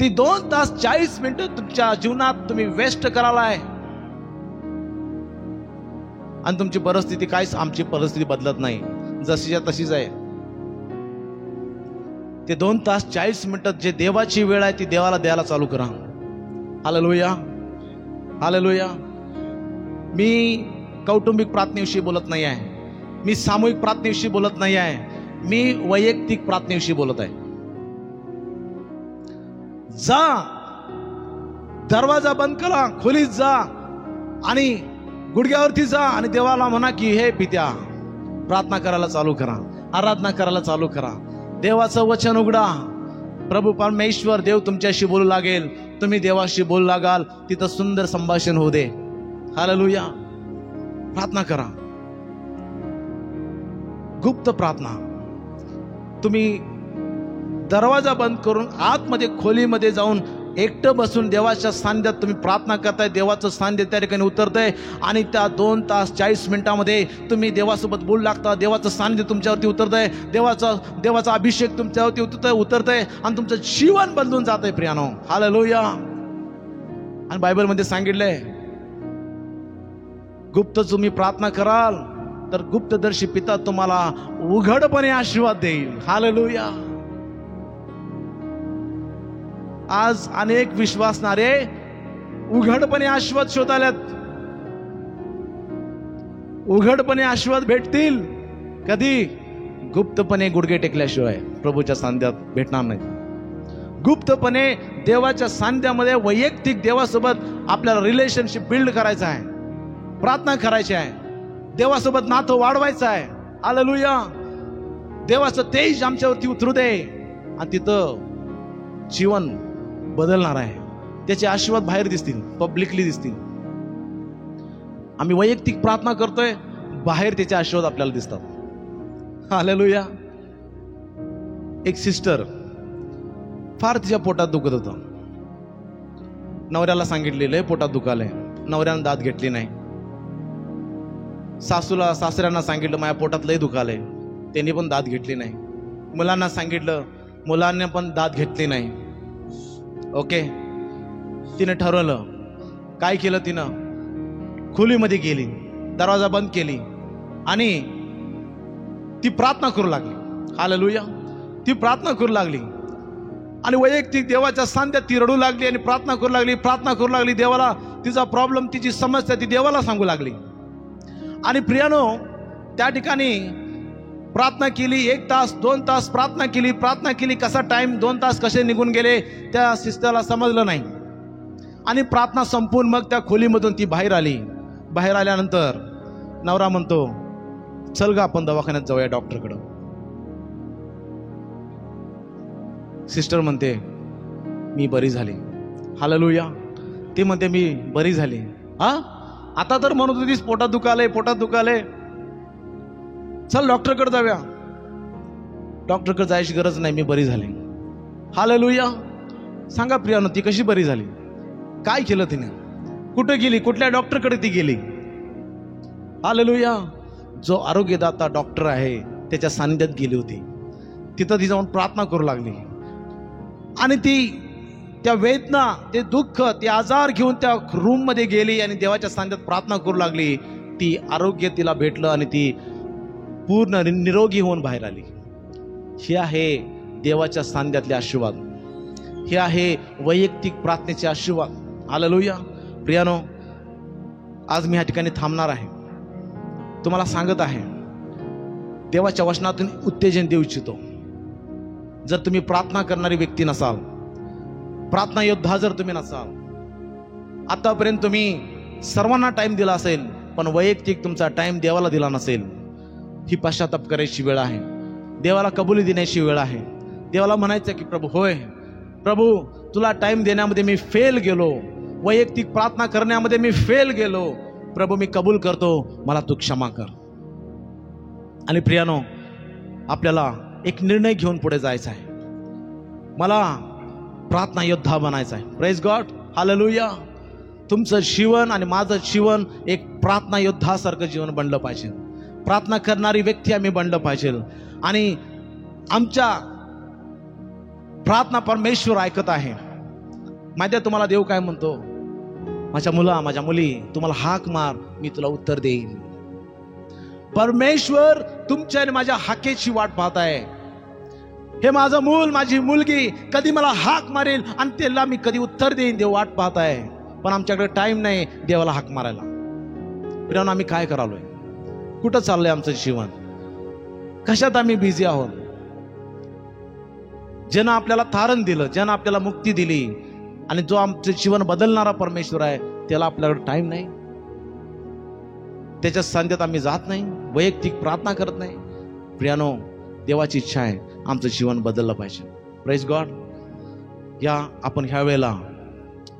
ती 2 तास 40 मिनिटं तुमच्या जीवनात तुम्ही वेस्ट करालाय आणि तुमची परिस्थिती काहीच, आमची परिस्थिती बदलत नाही, जशीच्या तशीच आहे. ते 2 तास 40 मिनिटं जे देवाची वेळ आहे ती देवाला द्यायला चालू करा. Hallelujah, hallelujah. मी कौटुंबिक प्रार्थनेविषयी बोलत नाही आहे, मी सामूहिक प्रार्थनेविषयी बोलत नाही आहे, मी वैयक्तिक प्रार्थनेविषयी बोलत आहे. जा, दरवाजा बंद करा, खोलीत जा आणि गुडघ्यावरती जा आणि देवाला म्हणा की हे पित्या, प्रार्थना करायला चालू करा, आराधना करायला चालू करा, देवाचं वचन उघडा. प्रभू परमेश्वर देव तुमच्याशी बोलू लागेल, तुम्ही देवाशी बोलू लागाल, तिथं सुंदर संभाषण होऊ दे. हालेलुया. प्रार्थना करा, गुप्त प्रार्थना. तुम्ही दरवाजा बंद करून आतमध्ये खोलीमध्ये जाऊन एकटं बसून देवाच्या सान्निध्यात तुम्ही प्रार्थना करताय. देवाचं सान्निध्य त्या ठिकाणी उतरतंय आणि त्या 2 तास 40 मिनिटांमध्ये तुम्ही देवासोबत बोलू लागता. देवाचं सान्निध्य तुमच्यावरती उतरतंय, देवाचा अभिषेक तुमच्यावरती उतरतंय आणि तुमचं जीवन बदलून जातंय प्रियानो. हालेलुया. आणि बायबलमध्ये सांगितलंय, गुप्त तुम्ही प्रार्थना कराल तर गुप्तदर्शी पिता तुम्हाला उघडपणे आशीर्वाद देईल. हालेलुया. आज अनेक विश्वासणारे उघडपणे आशीर्वाद शोधायला, उघडपणे आशीर्वाद भेटतील कधी? गुप्तपणे गुडघे टेकल्याशिवाय प्रभूच्या सान्निध्यात भेटणार नाही. गुप्तपणे देवाच्या सान्निध्यामध्ये वैयक्तिक देवासोबत आपल्याला रिलेशनशिप बिल्ड करायचं आहे, प्रार्थना करायची आहे, देवासोबत नातं वाढवायचं आहे. हालेलुया. देवाचं तेज आमच्यावरती उतरू दे आणि तिथं जीवन बदलणार आहे. त्याचे आशीर्वाद बाहेर दिसतील, पब्लिकली दिसतील. आम्ही वैयक्तिक प्रार्थना करतोय, बाहेर त्याचे आशीर्वाद आपल्याला दिसतात. हालेलुया. एक सिस्टर, फार तिच्या पोटात दुखत होतं. नवऱ्याला सांगितलेलं पोटात दुखालंय, नवऱ्यानं दात घेतली नाही. सासऱ्यांना सांगितलं माझ्या पोटात लय दुखालंय, त्यांनी पण दात घेतली नाही. मुलांना सांगितलं, मुलांनी पण दात घेतली नाही. ओके, तिनं ठरवलं. काय केलं तिनं? खोलीमध्ये गेली, दरवाजा बंद केली आणि ती प्रार्थना करू लागली. हालेलुया. ती प्रार्थना करू लागली आणि वैयक्तिक देवाच्या सान्निध्यात ती रडू लागली आणि प्रार्थना करू लागली, प्रार्थना करू लागली. देवाला तिचा प्रॉब्लेम, तिची समस्या ती देवाला सांगू लागली. आणि प्रियानो, त्या ठिकाणी प्रार्थना केली. 1 तास 2 तास प्रार्थना केली. कसा टाइम 2 तास कसे निघून गेले त्या सिस्टरला समजलं नाही. आणि प्रार्थना संपून मग त्या खोलीमधून ती बाहेर आली. बाहेर आल्यानंतर नवरा म्हणतो, चल ग आपण दवाखान्यात जाऊया, डॉक्टरकडं. सिस्टर म्हणते, मी बरी झाली. हालेलुया. ती म्हणते, मी बरी झाली. आता तर म्हणत होतीस पोटात दुखालय. चल डॉक्टरकडे जाऊया. डॉक्टरकडे जायची गरज नाही, मी बरी झाली. हालेलुया. सांगा प्रियानो, ती कशी बरी झाली? काय केलं तिने? कुठे गेली? कुठल्या डॉक्टरकडे ती गेली? हालेलुया. जो आरोग्यदाता डॉक्टर आहे त्याच्या सानिध्यात गेली होती. तिथं ती जाऊन प्रार्थना करू लागली आणि ती त्या वेदना, ते दुःख, ते आजार घेऊन त्या रूममध्ये गेली आणि देवाच्या सानिध्यात प्रार्थना करू लागली. ती आरोग्य तिला भेटलं आणि ती पूर्ण निरोगी होऊन बाहेर आली. हे आहे देवाच्या सानिध्यातले आशीर्वाद. हे आहे वैयक्तिक प्रार्थनेचे आशीर्वाद. हालेलुया. प्रियानो, आज मी या ठिकाणी थांबणार आहे. तुम्हाला सांगत आहे, देवाच्या वचनातून उत्तेजन देऊ इच्छितो. जर तुम्ही प्रार्थना करणारी व्यक्ती नसाल, प्रार्थना योद्धा जर तुम्ही नसाल, आतापर्यंत तुम्ही सर्वांना टाइम दिला असेल पण वैयक्तिक तुमचा टाइम देवाला दिला नसेल, ही पश्चाताप करायची वेळ आहे. देवाला कबुली देण्याची वेळ आहे. देवाला म्हणायचं की प्रभू, होय प्रभू, तुला टाइम देण्यामध्ये मी फेल गेलो, वैयक्तिक प्रार्थना करण्यामध्ये मी फेल गेलो. प्रभू, मी कबूल करतो, मला तू क्षमा कर. आणि प्रियानो, आपल्याला एक निर्णय घेऊन पुढे जायचा आहे. मला प्रार्थना योद्धा बनायचा आहे. Praise God. हालेलुया. तुमचं जीवन आणि माझं जीवन एक प्रार्थना योद्धासारखं जीवन बनलं पाहिजे. प्रार्थना करणारी व्यक्ती आम्ही बनलं पाहिजे आणि आमच्या प्रार्थना परमेश्वर ऐकत आहे. माहिती आहे तुम्हाला देव काय म्हणतो? माझ्या मुला, माझ्या मुली, तुम्हाला हाक मार, मी तुला उत्तर देईन. परमेश्वर तुमच्या आणि माझ्या हाकेची वाट पाहत आहे. हे माझं मूल, माझी मुलगी कधी मला हाक मारेल आणि त्याला मी कधी उत्तर देईन, देव वाट पाहत आहे. पण आमच्याकडे टाइम नाही देवाला हाक मारायला. प्रियानो, आम्ही काय करालोय? कुठं चाललंय आमचं जीवन? कशात आम्ही बिझी आहोत? ज्यानं आपल्याला तारण दिलं, ज्यानं आपल्याला मुक्ती दिली आणि जो आमचं जीवन बदलणारा परमेश्वर आहे, त्याला आपल्याकडे टाइम नाही. त्याच्या सानिध्यात आम्ही जात नाही, वैयक्तिक प्रार्थना करत नाही. प्रियानो, देवाची इच्छा आहे आमचं जीवन बदललं पाहिजे. Praise God. या आपण ह्या वेळेला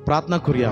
प्रार्थना करूया.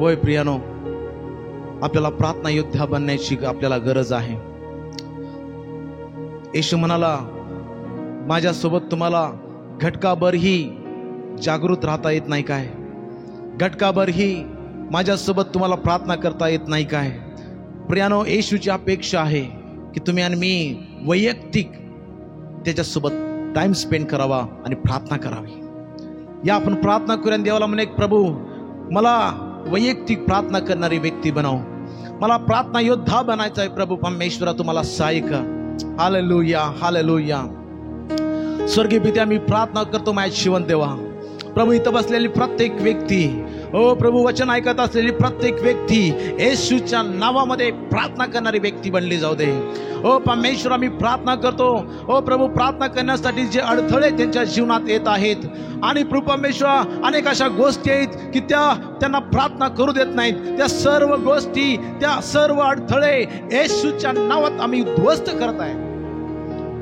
होय प्रियानो, आपल्याला प्रार्थना योद्धा बनण्याची आपल्याला गरज आहे. येशू म्हणाला, माझ्यासोबत तुम्हाला घटकाभरही जागृत राहता येत नाही काय? घटकाभरही माझ्यासोबत तुम्हाला प्रार्थना करता येत नाही काय? प्रियानो, येशूची अपेक्षा आहे की तुम्ही आणि मी वैयक्तिक त्याच्यासोबत टाइम स्पेंड करावा आणि प्रार्थना करावी. या आपण प्रार्थना करूया, देवाला म्हणे, प्रभू मला वैयक्तिक प्रार्थना करणारी व्यक्ती बनव, मला प्रार्थना योद्धा बनायचा आहे. प्रभू परमेश्वरा तुम्हाला सहाय्य कर. Hallelujah, hallelujah. स्वर्गीय पित्या, मी प्रार्थना करतो माझ्या जिवंत देवा. प्रभू इथं बसलेली प्रत्येक व्यक्ती, ओ प्रभू वचन ऐकत असलेली प्रत्येक व्यक्ती येशूच्या नावामध्ये प्रार्थना करणारी व्यक्ती बनली जाऊ दे. ओ परमेश्वरा, मी प्रार्थना करतो, ओ प्रभू प्रार्थना करण्यासाठी जे अडथळे त्यांच्या जीवनात येत आहेत, आणि प्रभू परमेश्वरा अनेक अशा गोष्टी आहेत की त्यांना प्रार्थना करू देत नाहीत. त्या सर्व गोष्टी, त्या सर्व अडथळे येशूच्या नावात आम्ही उद्ध्वस्त करत आहे.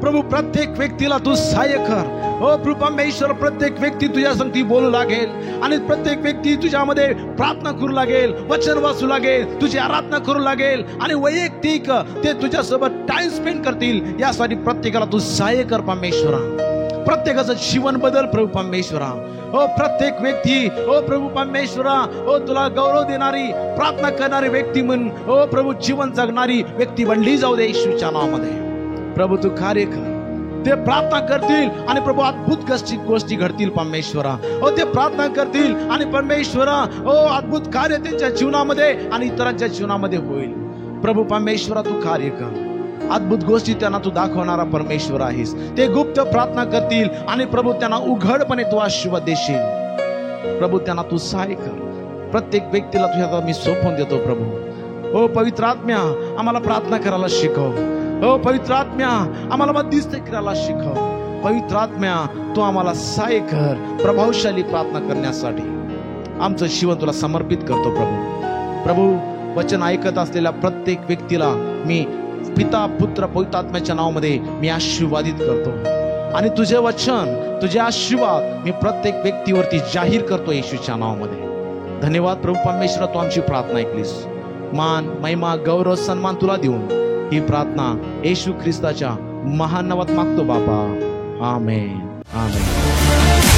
प्रभू प्रत्येक व्यक्तीला तू सहाय्य कर. ओ प्रभू परमेश्वर, प्रत्येक व्यक्ती तुझ्या संगती बोलू लागेल आणि प्रत्येक व्यक्ती तुझ्यामध्ये प्रार्थना करू लागेल, वचन वाचू लागेल, तुझी आराधना करू लागेल आणि वैयक्तिक ते तुझ्यासोबत टाइम स्पेंड करतील. यासाठी प्रत्येकाला तू सहाय्य कर परमेश्वरा. प्रत्येकाचं जीवन बदल प्रभू परमेश्वरा. ओ प्रत्येक व्यक्ती, ओ प्रभू परमेश्वरा, ओ तुला गौरव देणारी, प्रार्थना करणारी व्यक्ती म्हणून, ओ प्रभू जीवन जगणारी व्यक्ती बनली जाऊ दे येशूच्या नावामध्ये. प्रभू तू कार्य कर. ते प्रार्थना करतील आणि प्रभू अद्भुत गोष्टी घडतील परमेश्वरा. ओ ते प्रार्थना करतील आणि परमेश्वरा, ओ अद्भुत कार्य त्यांच्या जीवनामध्ये आणि इतरांच्या जीवनामध्ये होईल. प्रभू परमेश्वरा तू कार्य कर. अद्भुत गोष्टी त्यांना तू दाखवणारा परमेश्वर आहेस. ते गुप्त प्रार्थना करतील आणि प्रभू त्यांना उघडपणे तू आशीर्वाद देशील. प्रभू त्यांना तू सहाय्य कर. प्रत्येक व्यक्तीला तुझ्या मी सोपवून देतो प्रभू. ओ पवित्र आत्म्या, आम्हाला प्रार्थना करायला शिकव. ओ पवित्र आत्म्या, आम्हाला मध्यस्थ करायला शिकव. पवित्र आत्म्या, तू आम्हाला सहाय्य कर प्रभावशाली प्रार्थना करण्यासाठी. आमचं जीवन तुला समर्पित करतो प्रभू. प्रभू वचन ऐकत असलेल्या प्रत्येक व्यक्तीला मी पिता, पुत्र, पवित्र आत्म्याच्या नावामध्ये मी आशीर्वादित करतो आणि तुझे वचन, तुझे आशीर्वाद मी प्रत्येक व्यक्तीवरती जाहीर करतो येशूच्या नावामध्ये. धन्यवाद प्रभू परमेश्वर, तू आमची प्रार्थना ऐकलीस. मान, महिमा, गौरव, सन्मान तुला देऊन ही प्रार्थना येशू ख्रिस्ताच्या महान नावात मागतो बाबा. आमेन, आमेन.